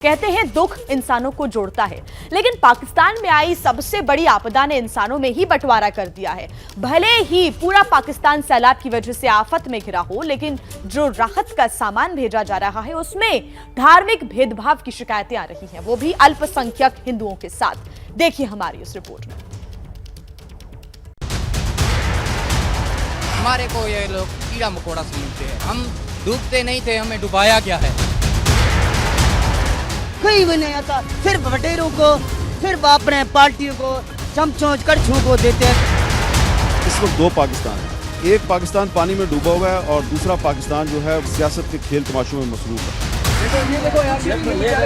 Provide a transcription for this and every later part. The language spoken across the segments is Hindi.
कहते हैं दुख इंसानों को जोड़ता है, लेकिन पाकिस्तान में आई सबसे बड़ी आपदा ने इंसानों में ही बंटवारा कर दिया है। भले ही पूरा पाकिस्तान सैलाब की वजह से आफत में घिरा हो, लेकिन जो राहत का सामान भेजा जा रहा है उसमें धार्मिक भेदभाव की शिकायतें आ रही हैं, वो भी अल्पसंख्यक हिंदुओं के साथ। देखिए हमारी इस रिपोर्ट में। हमारे को ये लोग कीड़ा मकोड़ा समझते हैं, हम डूबते नहीं थे, हमें डुबाया गया है। कोई भी नहीं आता, सिर्फ बटेरों को, सिर्फ अपने पार्टियों को, चमचों कड़छों को देते हैं। इस वक्त दो पाकिस्तान है, एक पाकिस्तान पानी में डूबा हुआ है और दूसरा पाकिस्तान जो है सियासत के खेल तमाशों में मसरूफ है। देखो यार,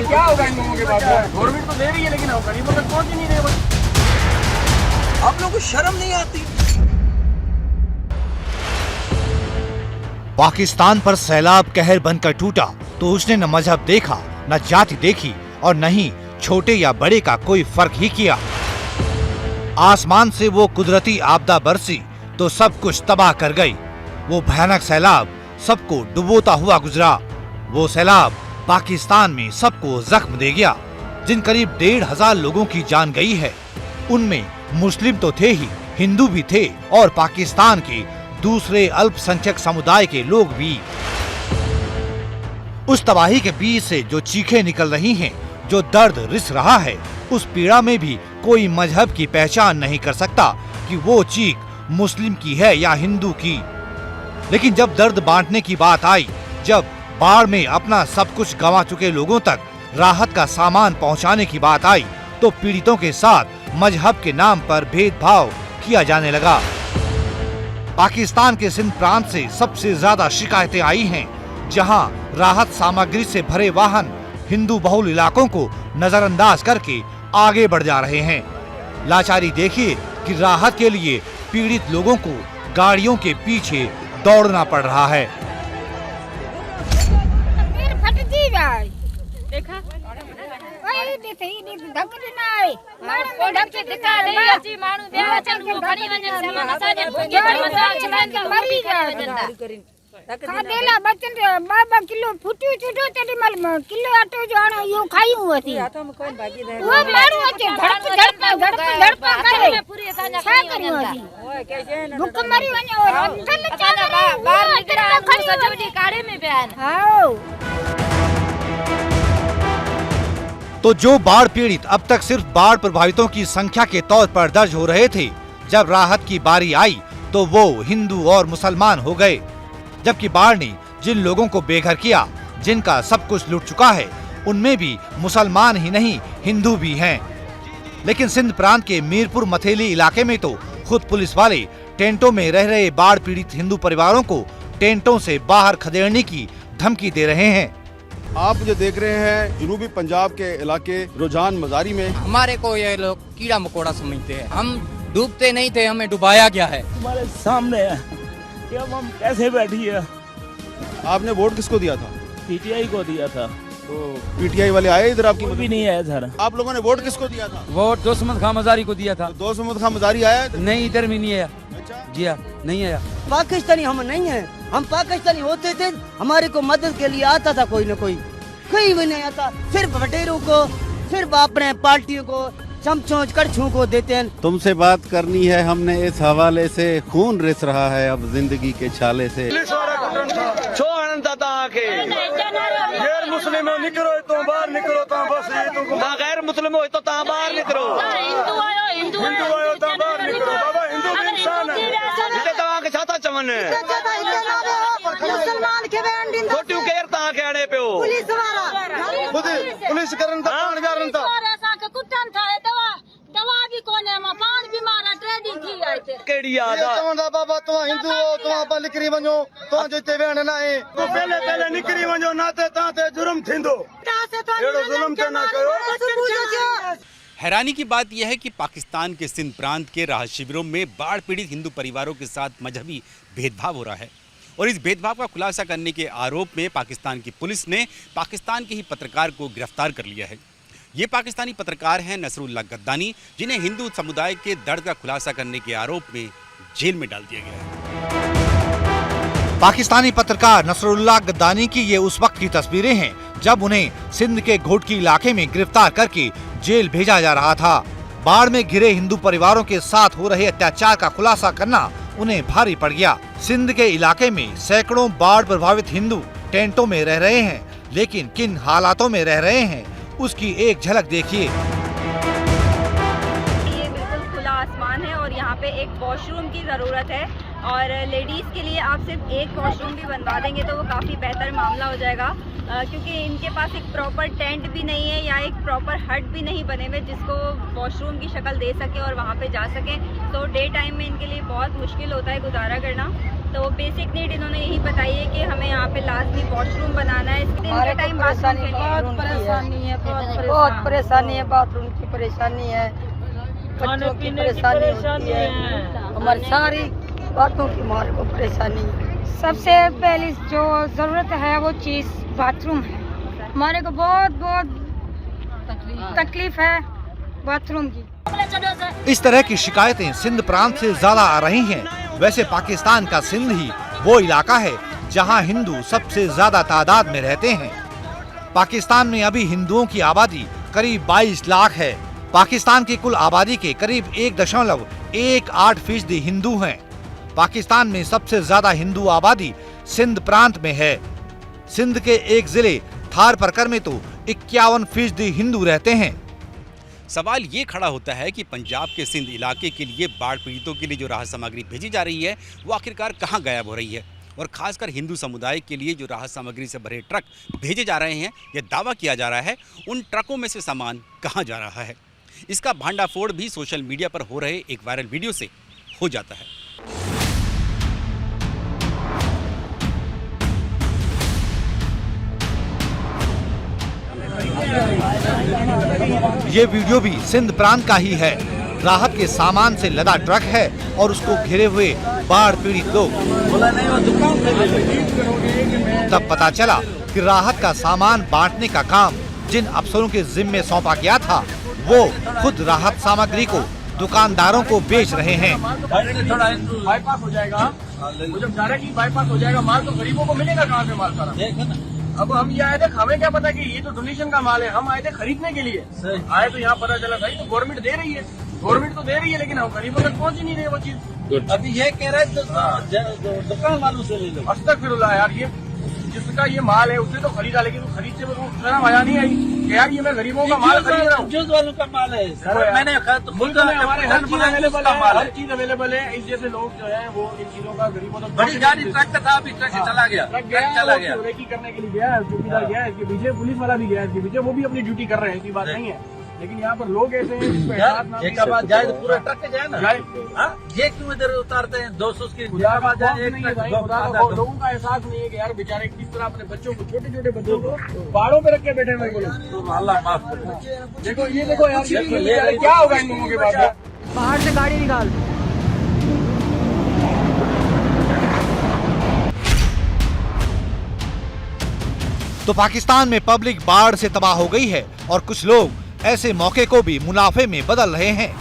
क्या होगा इन लोगों के बाद? गवर्नमेंट तो दे रही है लेकिन गरीबों तक पहुंच ही नहीं रहे। आप लोगों को शर्म नहीं आती? पाकिस्तान पर सैलाब कहर बनकर टूटा तो उसने न मजहब देखा, न जाति देखी और न ही छोटे या बड़े का कोई फर्क ही किया। आसमान से वो कुदरती आपदा बरसी तो सब कुछ तबाह कर गई। वो भयानक सैलाब सबको डुबोता हुआ गुजरा। वो सैलाब पाकिस्तान में सबको जख्म दे गया। जिन करीब 1,500 लोगों की जान गई है, उनमें मुस्लिम तो थे ही, हिंदू भी थे और पाकिस्तान के दूसरे अल्पसंख्यक समुदाय के लोग भी। उस तबाही के बीच से जो चीखें निकल रही हैं, जो दर्द रिस रहा है, उस पीड़ा में भी कोई मजहब की पहचान नहीं कर सकता कि वो चीख मुस्लिम की है या हिंदू की। लेकिन जब दर्द बांटने की बात आई, जब बाढ़ में अपना सब कुछ गंवा चुके लोगों तक राहत का सामान पहुंचाने की बात आई, तो पीड़ितों के साथ मजहब के नाम पर भेदभाव किया जाने लगा। पाकिस्तान के सिंध प्रांत से सबसे ज्यादा शिकायतें आई हैं, जहां राहत सामग्री से भरे वाहन हिंदू बहुल इलाकों को नजरअंदाज करके आगे बढ़ जा रहे हैं। लाचारी देखिए कि राहत के लिए पीड़ित लोगों को गाड़ियों के पीछे दौड़ना पड़ रहा है। खादेला बचन बाबा किलो फुटियो छुटो तेरी मल किलो आटो जो आनो यो खाई हुई वो मारू छे धड़प करे छा करियो छी भूख मरी वने और अंदर चादर बाहर निकला खड़ी सजवडी काड़े में बयान। हां, तो जो बाढ़ पीड़ित अब तक सिर्फ बाढ़ प्रभावितों की संख्या के तौर पर दर्ज हो रहे थे, जब राहत की बारी आई तो वो हिंदू और मुसलमान हो गए। जबकि बाढ़ ने जिन लोगों को बेघर किया, जिनका सब कुछ लूट चुका है, उनमें भी मुसलमान ही नहीं हिंदू भी हैं। लेकिन सिंध प्रांत के मीरपुर मथेली इलाके में तो खुद पुलिस वाले टेंटों में रह रहे बाढ़ पीड़ित हिंदू परिवारों को टेंटों से बाहर खदेड़ने की धमकी दे रहे हैं। आप जो देख रहे हैं जनूबी पंजाब के इलाके रुझान मजारी में, हमारे को ये लोग कीड़ा मकोड़ा समझते हैं, हम डूबते नहीं थे, हमें डुबाया गया है। तुम्हारे सामने है कि हम कैसे बैठी है। आपने वोट किसको दिया था? पीटीआई को दिया था। तो पीटीआई वाले आए इधर आपकी भी नहीं आया सर। आप लोगों ने वोट किसको दिया था? वोट दोस्त खां मजारी को दिया था। तो दोस्त खां मजारी आया? नहीं, इधर भी नहीं आया। जी हाँ, नहीं आया। पाकिस्तानी हम नहीं है, हम पाकिस्तानी होते थे, हमारे को मदद के लिए आता था कोई न कोई भी नहीं आता, सिर्फ बटेरों को, सिर्फ अपने पार्टियों को, चमचों कड़छों को देते हैं। तुमसे बात करनी है हमने इस हवाले से, खून रिस रहा है अब जिंदगी के छाले से। गैर मुस्लिम हो निकलो तो बाहर निकलो तो बस गैर मुस्लिम हो तो बाहर निकलो, हिंदू आयो तो बाहर निकलो। बाबा हिंदू भी इंसान है, इते तवा के छाता चमन है मुसलमान के बैंड छोटू केर ता केड़े पे हो पुलिस करन ता पान करन ता ऐसा के कुटन था दवा भी कोने में पान भी मारा ट्रेडिंग थी आते केड़ी याद आ तवा बाबा तो हिंदू हो तो आप निकरी वणो तो जते वेण ना है तो पहले निकरी वणो नाते ताते जुर्म थिंदो एड़ो जुल्म ते ना करो। हैरानी की बात यह है कि पाकिस्तान के सिंध प्रांत के राहत शिविरों में बाढ़ पीड़ित हिंदू परिवारों के साथ मजहबी भेदभाव हो रहा है और इस भेदभाव का खुलासा करने के आरोप में पाकिस्तान की पुलिस ने पाकिस्तान के ही पत्रकार को गिरफ्तार कर लिया है। ये पाकिस्तानी पत्रकार हैं नसरुल्लाह गद्दानी, जिन्हें हिंदू समुदाय के दर्द का खुलासा करने के आरोप में जेल में डाल दिया गया है। पाकिस्तानी पत्रकार नसरुल्लाह गद्दानी की ये उस वक्त की तस्वीरें हैं जब उन्हें सिंध के घोटकी इलाके में गिरफ्तार करके जेल भेजा जा रहा था। बाढ़ में घिरे हिंदू परिवारों के साथ हो रहे अत्याचार का खुलासा करना उन्हें भारी पड़ गया। सिंध के इलाके में सैकड़ों बाढ़ प्रभावित हिंदू टेंटों में रह रहे हैं, लेकिन किन हालातों में रह रहे हैं उसकी एक झलक देखिए। ये बिल्कुल खुला आसमान है और यहाँ पे एक वॉशरूम की ज़रूरत है और लेडीज़ के लिए आप सिर्फ एक वॉशरूम भी बनवा देंगे तो वो काफ़ी बेहतर मामला हो जाएगा, क्योंकि इनके पास एक प्रॉपर टेंट भी नहीं है या एक प्रॉपर हट भी नहीं बने हुए जिसको वॉशरूम की शक्ल दे सके और वहाँ पे जा सके। तो डे टाइम में इनके लिए बहुत मुश्किल होता है गुजारा करना। तो बेसिक नीड इन्होंने यही बताई है कि हमें यहाँ पे लाजमी वॉशरूम बनाना है। दिन के टाइम बहुत परेशानी है, बाथरूम की परेशानी है, बच्चों की परेशानी है, हमारी सारी बातों की हमारे को परेशानी है। सबसे पहली जो जरूरत है वो चीज बाथरूम है। हमारे को बहुत तकलीफ है बाथरूम की। इस तरह की शिकायतें सिंध प्रांत से ज्यादा आ रही हैं। वैसे पाकिस्तान का सिंध ही वो इलाका है जहां हिंदू सबसे ज्यादा तादाद में रहते हैं। पाकिस्तान में अभी हिंदुओं की आबादी करीब 22 लाख है। पाकिस्तान की कुल आबादी के करीब 1.18% हिंदू हैं। पाकिस्तान में सबसे ज्यादा हिंदू आबादी सिंध प्रांत में है। सिंध के एक जिले थार परकर में तो 51% हिंदू रहते हैं। सवाल ये खड़ा होता है कि पंजाब के सिंध इलाके के लिए बाढ़ पीड़ितों के लिए जो राहत सामग्री भेजी जा रही है वो आखिरकार कहाँ गायब हो रही है, और खासकर हिंदू समुदाय के लिए जो राहत सामग्री से भरे ट्रक भेजे जा रहे हैं, यह दावा किया जा रहा है उन ट्रकों में से सामान कहाँ जा रहा है। इसका भांडाफोड़ भी सोशल मीडिया पर हो रहे एक वायरल वीडियो से हो जाता है। ये वीडियो भी सिंध प्रांत का ही है। राहत के सामान से लदा ट्रक है और उसको घिरे हुए बाढ़ पीड़ित लोग। तब पता चला कि राहत का सामान बांटने का काम जिन अफसरों के जिम्मे सौंपा गया था वो खुद राहत सामग्री को दुकानदारों को बेच रहे हैं। बाईपास हो जाएगा, जब डायरेक्टली बाईपास हो जाएगा, माल तो गरीबों को मिलेगा कहाँ से माल सारा। अब हम ये आए थे, हमें क्या पता कि ये तो डोनेशन का माल है, हम आए थे खरीदने के लिए। आए तो यहाँ पता चला भाई तो गवर्नमेंट दे रही है, गवर्नमेंट तो दे रही है, लेकिन हम गरीबों तक पहुँच ही नहीं रहे वो चीज। अभी ये कह रहे हैं दुकान वालों से ले लो। अस्तगफिरुल्लाह यार, ये जिसका ये माल है उससे तो खरीदा, लेकिन वो खरीद से वो मजा नहीं आई कि यार ये मैं गरीबों का माल खरीद रहा हूँ। जुज वालों का माल है मैंने मुल्क में हमारे हर चीज अवेलेबल है, हर चीज अवेलेबल है। इस जैसे लोग जो है वो इन चीजों का गरीबों तक बड़ी गाड़ी ट्रक था, अभी ट्रक चला गया, रेकी करने के लिए गया, चौकीदार गया इसके पीछे, पुलिस वाला भी गया इसके पीछे, वो भी अपनी ड्यूटी कर रहे हैं, ऐसी बात नहीं है। लेकिन यहाँ पर लोग ऐसे हैं जाए तो पूरा ट्रक जाए ना, ये क्यों इधर उतारते हैं 200 की लोगों का एहसास नहीं है कि यार बेचारे किस तरह अपने बच्चों को, छोटे छोटे बच्चों को पहाड़ों पे रख के बैठे हुए लोग। अल्लाह माफ करे। देखो ये देखो यार क्या होगा इन लोगों के बाद, बाहर से गाड़ी निकाल। तो पाकिस्तान में पब्लिक बाढ़ से तबाह हो गई है और कुछ लोग ऐसे मौके को भी मुनाफे में बदल रहे हैं।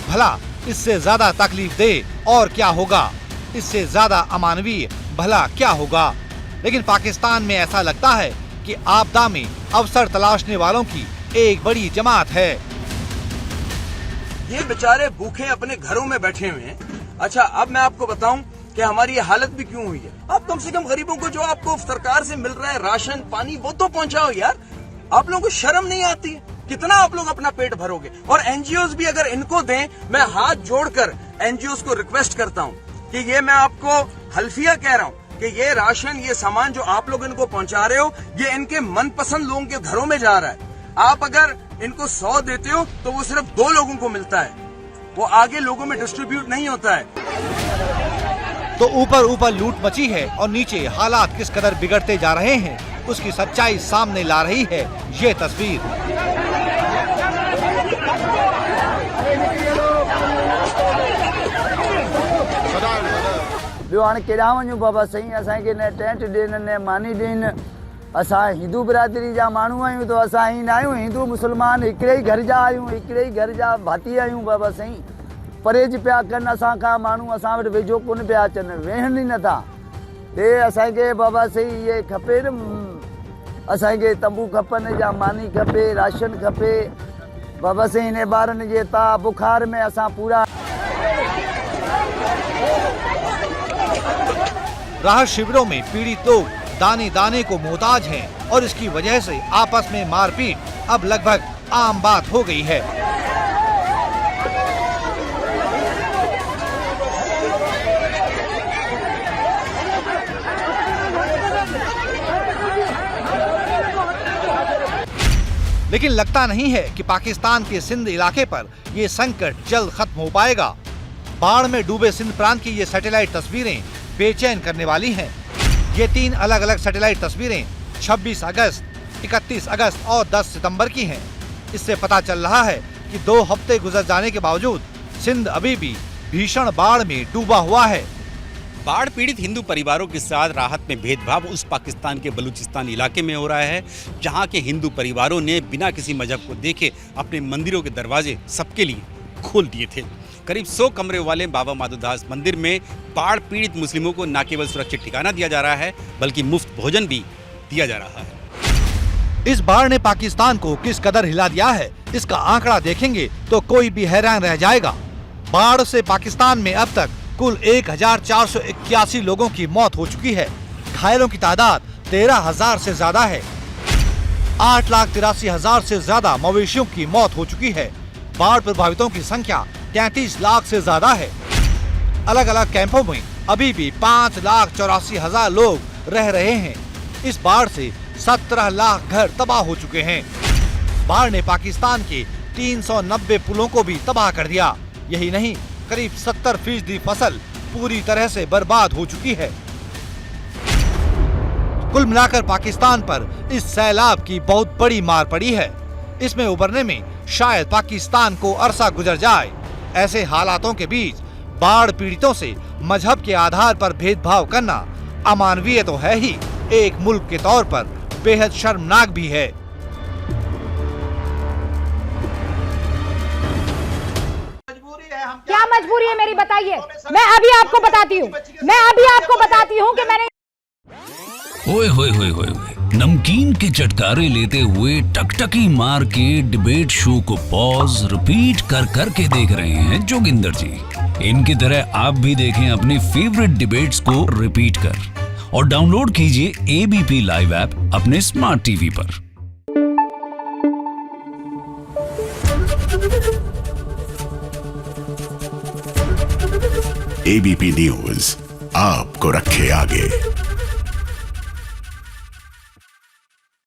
भला इससे ज्यादा तकलीफ दे और क्या होगा, इससे ज्यादा अमानवीय भला क्या होगा। लेकिन पाकिस्तान में ऐसा लगता है कि आपदा में अवसर तलाशने वालों की एक बड़ी जमात है। ये बेचारे भूखे अपने घरों में बैठे हुए हैं। अच्छा, अब मैं आपको बताऊं कि हमारी ये हालत भी क्यों हुई है। आप कम से कम गरीबों को जो आपको सरकार से मिल रहा है राशन पानी वो तो पहुंचाओ यार। आप लोगों को शर्म नहीं आती? कितना आप लोग अपना पेट भरोगे? और एनजीओज भी अगर इनको दें, मैं हाथ जोड़कर एनजीओज को रिक्वेस्ट करता हूं कि ये मैं आपको हल्फिया कह रहा हूं कि ये राशन, ये सामान जो आप लोग इनको पहुंचा रहे हो, ये इनके मनपसंद लोगों के घरों में जा रहा है। आप अगर इनको 100 देते हो तो वो सिर्फ 2 लोगों को मिलता है, वो आगे लोगों में डिस्ट्रीब्यूट नहीं होता है। तो ऊपर लूट मची है और नीचे हालात किस कदर बिगड़ते जा रहे हैं उसकी सच्चाई सामने ला रही है ये तस्वीर। हाणे केॾां वञूं बाबा साईं, असांखे न टेंट ॾियनि न मानी ॾियनि। असां हिंदू बिरादरी जा माण्हू आहियूं, तो असां ही न आहियूं हिंदू मुस्लमान, हिकिड़े ई घर जा आहियूं, हिकिड़े ई घर जा भाती आहियूं बाबा साईं। परहेज पिया कनि असां खां माण्हू, असां वटि वेझो कोन पिया अचनि, वेहनि ई नथा। हे असांखे बाबा साईं इहे खपे न असांखे तंबू खपनि या मानी खपे, राशन खपे। बस इन ॿारनि जे बुखार में असां पूरा। राहत शिविरों में पीड़ित लोग दाने दाने को मोहताज हैं और इसकी वजह से आपस में मारपीट अब लगभग आम बात हो गई है। लेकिन लगता नहीं है कि पाकिस्तान के सिंध इलाके पर ये संकट जल्द खत्म हो पाएगा। बाढ़ में डूबे सिंध प्रांत की ये सैटेलाइट तस्वीरें बेचैन करने वाली हैं। ये 3 अलग अलग सैटेलाइट तस्वीरें 26 अगस्त, 31 अगस्त और 10 सितंबर की हैं। इससे पता चल रहा है कि 2 हफ्ते गुजर जाने के बावजूद सिंध अभी भी भीषण बाढ़ में डूबा हुआ है। बाढ़ पीड़ित हिंदू परिवारों के साथ राहत में भेदभाव उस पाकिस्तान के बलूचिस्तान इलाके में हो रहा है, जहां के हिंदू परिवारों ने बिना किसी मजहब को देखे अपने मंदिरों के दरवाजे सबके लिए खोल दिए थे। करीब 100 कमरे वाले बाबा माधोदास मंदिर में बाढ़ पीड़ित मुस्लिमों को न केवल सुरक्षित ठिकाना दिया जा रहा है, बल्कि मुफ्त भोजन भी दिया जा रहा है। इस बाढ़ ने पाकिस्तान को किस कदर हिला दिया है, इसका आंकड़ा देखेंगे तो कोई भी हैरान रह जाएगा। बाढ़ से पाकिस्तान में अब तक कुल 1481 लोगों की मौत हो चुकी है। घायलों की तादाद 13,000 से ज्यादा है। 8,83,000 से ज्यादा मवेशियों की मौत हो चुकी है। बाढ़ प्रभावितों की संख्या 33 लाख से ज्यादा है। अलग अलग कैंपों में अभी भी 5,84,000 लोग रह रहे हैं। इस बाढ़ से 17 लाख घर तबाह हो चुके हैं। बाढ़ ने पाकिस्तान के 390 पुलों को भी तबाह कर दिया। यही नहीं, करीब 70% फसल पूरी तरह से बर्बाद हो चुकी है। कुल मिलाकर पाकिस्तान पर इस सैलाब की बहुत बड़ी मार पड़ी है। इसमें उबरने में शायद पाकिस्तान को अरसा गुजर जाए। ऐसे हालातों के बीच बाढ़ पीड़ितों से मजहब के आधार पर भेदभाव करना अमानवीय तो है ही, एक मुल्क के तौर पर बेहद शर्मनाक भी है। क्या मजबूरी है मेरी, बताइए। मैं अभी आपको बताती हूँ कि मैंने ओए होए होए होए नमकीन के चटकारे लेते हुए टकटकी मार के डिबेट शो को पॉज रिपीट कर कर के देख रहे हैं जोगिंदर जी। इनकी तरह आप भी देखें अपनी फेवरेट डिबेट्स को रिपीट कर और डाउनलोड कीजिए एबीपी लाइव ऐप अपने स्मार्ट टीवी पर। एबीपी न्यूज आपको रखे आगे।